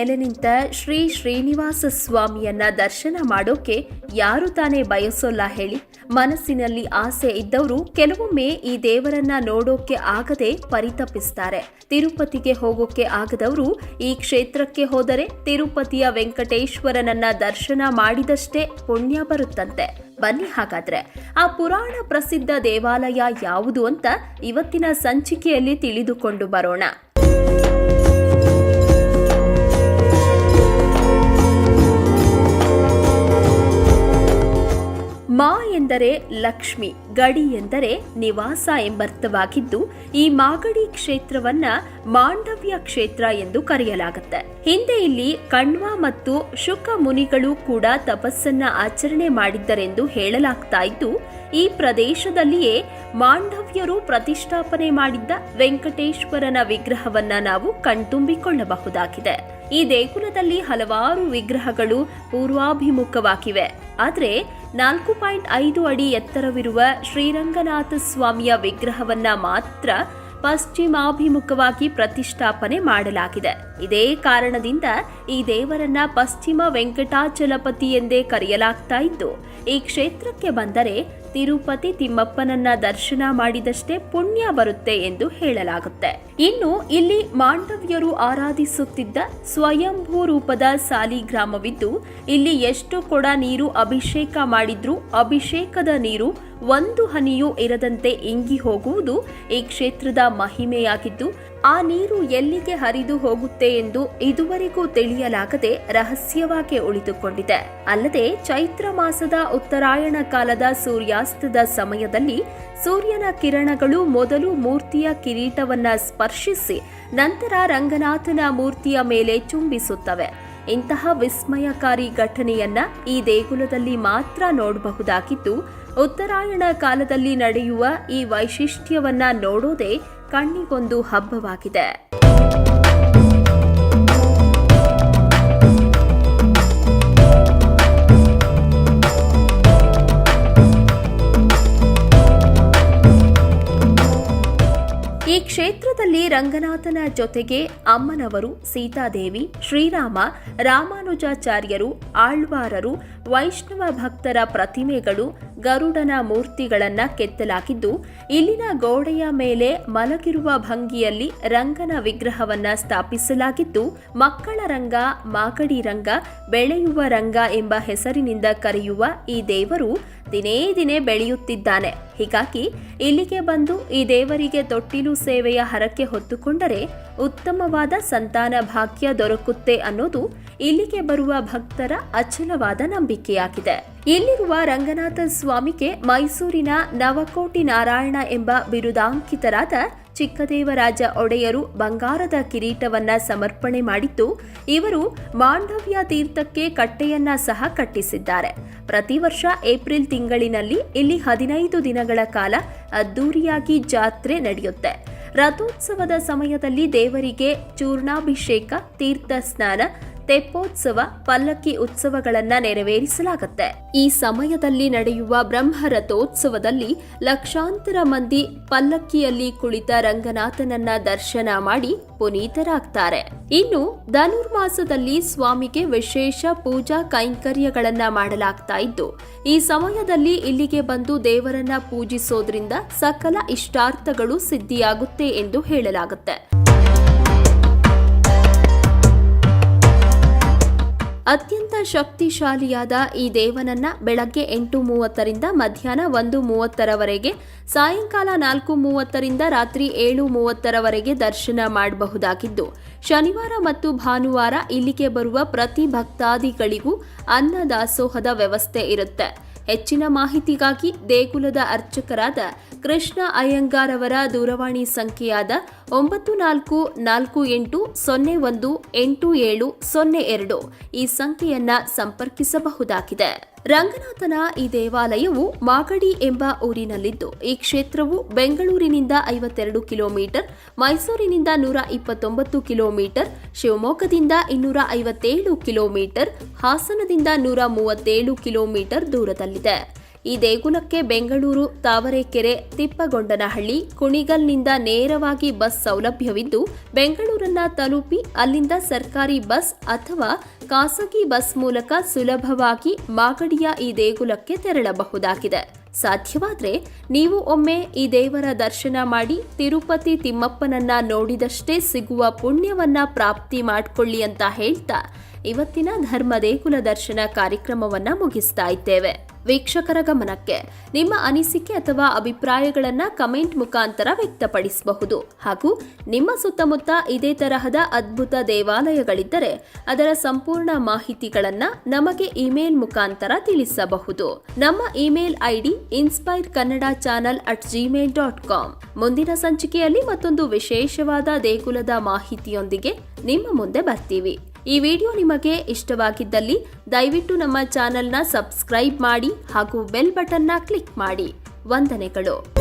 ಮೇಲೆ ನಿಂತ ಶ್ರೀ ಶ್ರೀನಿವಾಸ ಸ್ವಾಮಿಯನ್ನ ದರ್ಶನ ಮಾಡೋಕೆ ಯಾರು ತಾನೇ ಬಯಸೋಲ್ಲ ಹೇಳಿ. ಮನಸ್ಸಿನಲ್ಲಿ ಆಸೆ ಇದ್ದವರು ಕೆಲವೊಮ್ಮೆ ಈ ದೇವರನ್ನ ನೋಡೋಕೆ ಆಗದೆ ಪರಿತಪಿಸ್ತಾರೆ. ತಿರುಪತಿಗೆ ಹೋಗೋಕೆ ಆಗದವರು ಈ ಕ್ಷೇತ್ರಕ್ಕೆ ಹೋದರೆ ತಿರುಪತಿಯ ವೆಂಕಟೇಶ್ವರನನ್ನ ದರ್ಶನ ಮಾಡಿದಷ್ಟೇ ಪುಣ್ಯ ಬರುತ್ತಂತೆ. ಬನ್ನಿ ಹಾಗಾದ್ರೆ ಆ ಪುರಾಣ ಪ್ರಸಿದ್ಧ ದೇವಾಲಯ ಯಾವುದು ಅಂತ ಇವತ್ತಿನ ಸಂಚಿಕೆಯಲ್ಲಿ ತಿಳಿದುಕೊಂಡು ಬರೋಣ. ಮಾ ಎಂದರೆ ಲಕ್ಷ್ಮಿ, ಗಡಿ ಎಂದರೆ ನಿವಾಸ ಎಂಬರ್ಥವಾಗಿದ್ದು ಈ ಮಾಗಡಿ ಕ್ಷೇತ್ರವನ್ನ ಮಾಂಡವ್ಯ ಕ್ಷೇತ್ರ ಎಂದು ಕರೆಯಲಾಗುತ್ತೆ. ಹಿಂದೆ ಇಲ್ಲಿ ಕಣ್ವ ಮತ್ತು ಶುಕ ಮುನಿಗಳು ಕೂಡ ತಪಸ್ಸನ್ನ ಆಚರಣೆ ಮಾಡಿದ್ದರೆಂದು ಹೇಳಲಾಗ್ತಾ ಇದ್ದು, ಈ ಪ್ರದೇಶದಲ್ಲಿಯೇ ಮಾಂಡವ್ಯರು ಪ್ರತಿಷ್ಠಾಪನೆ ಮಾಡಿದ್ದ ವೆಂಕಟೇಶ್ವರನ ವಿಗ್ರಹವನ್ನ ನಾವು ಕಣ್ತುಂಬಿಕೊಳ್ಳಬಹುದಾಗಿದೆ. ಈ ದೇಗುಲದಲ್ಲಿ ಹಲವಾರು ವಿಗ್ರಹಗಳು ಪೂರ್ವಾಭಿಮುಖವಾಗಿವೆ. ಆದರೆ 4.5 ಅಡಿ ಎತ್ತರವಿರುವ ಶ್ರೀರಂಗನಾಥ ಸ್ವಾಮಿಯ ವಿಗ್ರಹವನ್ನ ಮಾತ್ರ ಪಶ್ಚಿಮಾಭಿಮುಖವಾಗಿ ಪ್ರತಿಷ್ಠಾಪನೆ ಮಾಡಲಾಗಿದೆ. ಇದೇ ಕಾರಣದಿಂದ ಈ ದೇವರನ್ನ ಪಶ್ಚಿಮ ವೆಂಕಟಾಚಲಪತಿ ಎಂದೇ ಕರೆಯಲಾಗ್ತಾ ಇದ್ದು, ಈ ಕ್ಷೇತ್ರಕ್ಕೆ ಬಂದರೆ ತಿರುಪತಿ ತಿಮ್ಮಪ್ಪನನ್ನ ದರ್ಶನ ಮಾಡಿದಷ್ಟೇ ಪುಣ್ಯ ಬರುತ್ತೆ ಎಂದು ಹೇಳಲಾಗುತ್ತೆ. ಇನ್ನು ಇಲ್ಲಿ ಮಾಂಡವ್ಯರು ಆರಾಧಿಸುತ್ತಿದ್ದ ಸ್ವಯಂಭೂ ರೂಪದ ಸಾಲಿಗ್ರಾಮವಿದ್ದು, ಇಲ್ಲಿ ಎಷ್ಟು ಕೊಡ ನೀರು ಅಭಿಷೇಕ ಮಾಡಿದ್ರೂ ಅಭಿಷೇಕದ ನೀರು ಒಂದು ಹನಿಯೂ ಇರದಂತೆ ಇಂಗಿ ಹೋಗುವುದು ಈ ಕ್ಷೇತ್ರದ ಮಹಿಮೆಯಾಗಿದ್ದು, ಆ ನೀರು ಎಲ್ಲಿಗೆ ಹರಿದು ಹೋಗುತ್ತೆ ಎಂದು ಇದುವರೆಗೂ ತಿಳಿಯಲಾಗದೆ ರಹಸ್ಯವಾಗಿ ಉಳಿದುಕೊಂಡಿದೆ. ಅಲ್ಲದೆ ಚೈತ್ರ ಮಾಸದ ಉತ್ತರಾಯಣ ಕಾಲದ ಸೂರ್ಯಾಸ್ತದ ಸಮಯದಲ್ಲಿ ಸೂರ್ಯನ ಕಿರಣಗಳು ಮೊದಲು ಮೂರ್ತಿಯ ಕಿರೀಟವನ್ನ ಸ್ಪರ್ಶಿಸಿ ನಂತರ ರಂಗನಾಥನ ಮೂರ್ತಿಯ ಮೇಲೆ ಚುಂಬಿಸುತ್ತವೆ. ಇಂತಹ ವಿಸ್ಮಯಕಾರಿ ಘಟನೆಯನ್ನ ಈ ದೇಗುಲದಲ್ಲಿ ಮಾತ್ರ ನೋಡಬಹುದಾಗಿದ್ದು, ಉತ್ತರಾಯಣ ಕಾಲದಲ್ಲಿ ನಡೆಯುವ ಈ ವೈಶಿಷ್ಟ್ಯವನ್ನ ನೋಡೋದೇ ಕಣ್ಣಿಗೊಂದು ಹಬ್ಬವಾಗಿದೆ. ಈ ಕ್ಷೇತ್ರದಲ್ಲಿ ರಂಗನಾಥನ ಜೊತೆಗೆ ಅಮ್ಮನವರು, ಸೀತಾದೇವಿ, ಶ್ರೀರಾಮ, ರಾಮಾನುಜಾಚಾರ್ಯರು, ಆಳ್ವಾರರು, ವೈಷ್ಣವ ಭಕ್ತರ ಪ್ರತಿಮೆಗಳು, ಗರುಡನ ಮೂರ್ತಿಗಳನ್ನ ಕೆತ್ತಲಾಗಿದ್ದು, ಇಲ್ಲಿನ ಗೋಡೆಯ ಮೇಲೆ ಮಲಗಿರುವ ಭಂಗಿಯಲ್ಲಿ ರಂಗನ ವಿಗ್ರಹವನ್ನ ಸ್ಥಾಪಿಸಲಾಗಿದ್ದು, ಮಕ್ಕಳ ರಂಗ, ಮಾಗಡಿ ರಂಗ, ಬೆಳೆಯುವ ರಂಗ ಎಂಬ ಹೆಸರಿನಿಂದ ಕರೆಯುವ ಈ ದೇವರು ದಿನೇ ದಿನೇ ಬೆಳೆಯುತ್ತಿದ್ದಾನೆ. ಹೀಗಾಗಿ ಇಲ್ಲಿಗೆ ಬಂದು ಈ ದೇವರಿಗೆ ತೊಟ್ಟಿಲು ಸೇವೆಯ ಹರಕೆ ಹೊತ್ತುಕೊಂಡರೆ ಉತ್ತಮವಾದ ಸಂತಾನ ಭಾಗ್ಯ ದೊರಕುತ್ತೆ ಅನ್ನೋದು ಇಲ್ಲಿಗೆ ಬರುವ ಭಕ್ತರ ಅಚಲವಾದ ನಂಬಿಕೆಯಾಗಿದೆ. ಇಲ್ಲಿರುವ ರಂಗನಾಥ ಸ್ವಾಮಿಗೆ ಮೈಸೂರಿನ ನವಕೋಟಿ ನಾರಾಯಣ ಎಂಬ ಬಿರುದಾಂಕಿತರಾದ ಚಿಕ್ಕದೇವರಾಜ ಒಡೆಯರು ಬಂಗಾರದ ಕಿರೀಟವನ್ನ ಸಮರ್ಪಣೆ ಮಾಡಿದ್ದು, ಇವರು ಮಾಂಡವ್ಯ ತೀರ್ಥಕ್ಕೆ ಕಟ್ಟೆಯನ್ನ ಸಹ ಕಟ್ಟಿಸಿದ್ದಾರೆ. ಪ್ರತಿ ವರ್ಷ ಏಪ್ರಿಲ್ ತಿಂಗಳಿನಲ್ಲಿ ಇಲ್ಲಿ 15 ದಿನಗಳ ಕಾಲ ಅದ್ದೂರಿಯಾಗಿ ಜಾತ್ರೆ ನಡೆಯುತ್ತೆ. ರಥೋತ್ಸವದ ಸಮಯದಲ್ಲಿ ದೇವರಿಗೆ ಚೂರ್ಣಾಭಿಷೇಕ, ತೀರ್ಥ ಸ್ನಾನ, ತೆಪ್ಪೋತ್ಸವ, ಪಲ್ಲಕ್ಕಿ ಉತ್ಸವಗಳನ್ನ ನೆರವೇರಿಸಲಾಗುತ್ತೆ. ಈ ಸಮಯದಲ್ಲಿ ನಡೆಯುವ ಬ್ರಹ್ಮರಥೋತ್ಸವದಲ್ಲಿ ಲಕ್ಷಾಂತರ ಮಂದಿ ಪಲ್ಲಕ್ಕಿಯಲ್ಲಿ ಕುಳಿತ ರಂಗನಾಥನನ್ನ ದರ್ಶನ ಮಾಡಿ ಪುನೀತರಾಗ್ತಾರೆ. ಇನ್ನು ಧನುರ್ಮಾಸದಲ್ಲಿ ಸ್ವಾಮಿಗೆ ವಿಶೇಷ ಪೂಜಾ ಕೈಂಕರ್ಯಗಳನ್ನ ಮಾಡಲಾಗ್ತಾ ಇದ್ದು, ಈ ಸಮಯದಲ್ಲಿ ಇಲ್ಲಿಗೆ ಬಂದು ದೇವರನ್ನ ಪೂಜಿಸೋದ್ರಿಂದ ಸಕಲ ಇಷ್ಟಾರ್ಥಗಳು ಸಿದ್ಧಿಯಾಗುತ್ತೆ ಎಂದು ಹೇಳಲಾಗುತ್ತೆ. ಅತ್ಯಂತ ಶಕ್ತಿಶಾಲಿಯಾದ ಈ ದೇವನನ್ನ ಬೆಳಗ್ಗೆ 8:30ರಿಂದ ಮಧ್ಯಾಹ್ನ 1:30ರವರೆಗೆ, ಸಾಯಂಕಾಲ 4:30ರಿಂದ ರಾತ್ರಿ 7:30ರವರೆಗೆ ದರ್ಶನ ಮಾಡಬಹುದಾಗಿದ್ದು, ಶನಿವಾರ ಮತ್ತು ಭಾನುವಾರ ಇಲ್ಲಿಗೆ ಬರುವ ಪ್ರತಿ ಭಕ್ತಾದಿಗಳಿಗೂ ಅನ್ನದಾಸೋಹದ ವ್ಯವಸ್ಥೆ ಇರುತ್ತೆ. ಹೆಚ್ಚಿನ ಮಾಹಿತಿಗಾಗಿ ದೇಗುಲದ ಅರ್ಚಕರಾದ ಕೃಷ್ಣ ಅಯ್ಯಂಗಾರ್ ಅವರ ದೂರವಾಣಿ ಸಂಖ್ಯೆಯಾದ 9448018702 ಈ ಸಂಖ್ಯೆಯನ್ನ ಸಂಪರ್ಕಿಸಬಹುದಾಗಿದೆ. ರಂಗನಾಥನ ಈ ದೇವಾಲಯವು ಮಾಗಡಿ ಎಂಬ ಊರಿನಲ್ಲಿದ್ದು, ಈ ಕ್ಷೇತ್ರವು ಬೆಂಗಳೂರಿನಿಂದ 52 ಕಿಲೋಮೀಟರ್, ಮೈಸೂರಿನಿಂದ 129 ಕಿಲೋಮೀಟರ್, ಶಿವಮೊಗ್ಗದಿಂದ 257 ಕಿಲೋಮೀಟರ್, ಹಾಸನದಿಂದ 137 ಕಿಲೋಮೀಟರ್ ದೂರದಲ್ಲಿದೆ. ಈ ದೇಗುಲಕ್ಕೆ ಬೆಂಗಳೂರು, ತಾವರೆಕೆರೆ, ತಿಪ್ಪಗೊಂಡನಹಳ್ಳಿ, ಕುಣಿಗಲ್ನಿಂದ ನೇರವಾಗಿ ಬಸ್ ಸೌಲಭ್ಯವಿದ್ದು ಬೆಂಗಳೂರನ್ನ ತಲುಪಿ ಅಲ್ಲಿಂದ ಸರ್ಕಾರಿ ಬಸ್ ಅಥವಾ ಖಾಸಗಿ ಬಸ್ ಮೂಲಕ ಸುಲಭವಾಗಿ ಮಾಗಡಿಯ ಈ ದೇಗುಲಕ್ಕೆ ತೆರಳಬಹುದಾಗಿದೆ. ಸಾಧ್ಯವಾದರೆ ನೀವು ಒಮ್ಮೆ ಈ ದೇವರ ದರ್ಶನ ಮಾಡಿ ತಿರುಪತಿ ತಿಮ್ಮಪ್ಪನನ್ನ ನೋಡಿದಷ್ಟೇ ಸಿಗುವ ಪುಣ್ಯವನ್ನ ಪ್ರಾಪ್ತಿ ಮಾಡಿಕೊಳ್ಳಿ ಅಂತ ಹೇಳ್ತಾ ಇವತ್ತಿನ ಧರ್ಮ ದೇಗುಲ ದರ್ಶನ ಕಾರ್ಯಕ್ರಮವನ್ನ ಮುಗಿಸ್ತಾ ಇದ್ದೇವೆ. ವೀಕ್ಷಕರ ಗಮನಕ್ಕೆ, ನಿಮ್ಮ ಅನಿಸಿಕೆ ಅಥವಾ ಅಭಿಪ್ರಾಯಗಳನ್ನು ಕಮೆಂಟ್ ಮುಖಾಂತರ ವ್ಯಕ್ತಪಡಿಸಬಹುದು. ಹಾಗೂ ನಿಮ್ಮ ಸುತ್ತಮುತ್ತ ಇದೇ ತರಹದ ಅದ್ಭುತ ದೇವಾಲಯಗಳಿದ್ದರೆ ಅದರ ಸಂಪೂರ್ಣ ಮಾಹಿತಿಗಳನ್ನು ನಮಗೆ ಇಮೇಲ್ ಮುಖಾಂತರ ತಿಳಿಸಬಹುದು. ನಮ್ಮ ಇಮೇಲ್ ಐಡಿ inspireKannada@gmail.com. ಮುಂದಿನ ಸಂಚಿಕೆಯಲ್ಲಿ ಮತ್ತೊಂದು ವಿಶೇಷವಾದ ದೇಗುಲದ ಮಾಹಿತಿಯೊಂದಿಗೆ ನಿಮ್ಮ ಮುಂದೆ ಬರ್ತೀವಿ. ಈ ವಿಡಿಯೋ ನಿಮಗೆ ಇಷ್ಟವಾಗಿದ್ದಲ್ಲಿ ದಯವಿಟ್ಟು ನಮ್ಮ ಚಾನೆಲ್ನ ಸಬ್ಸ್ಕ್ರೈಬ್ ಮಾಡಿ ಹಾಗೂ ಬೆಲ್ ಬಟನ್ನ ಕ್ಲಿಕ್ ಮಾಡಿ. ವಂದನೆಗಳು.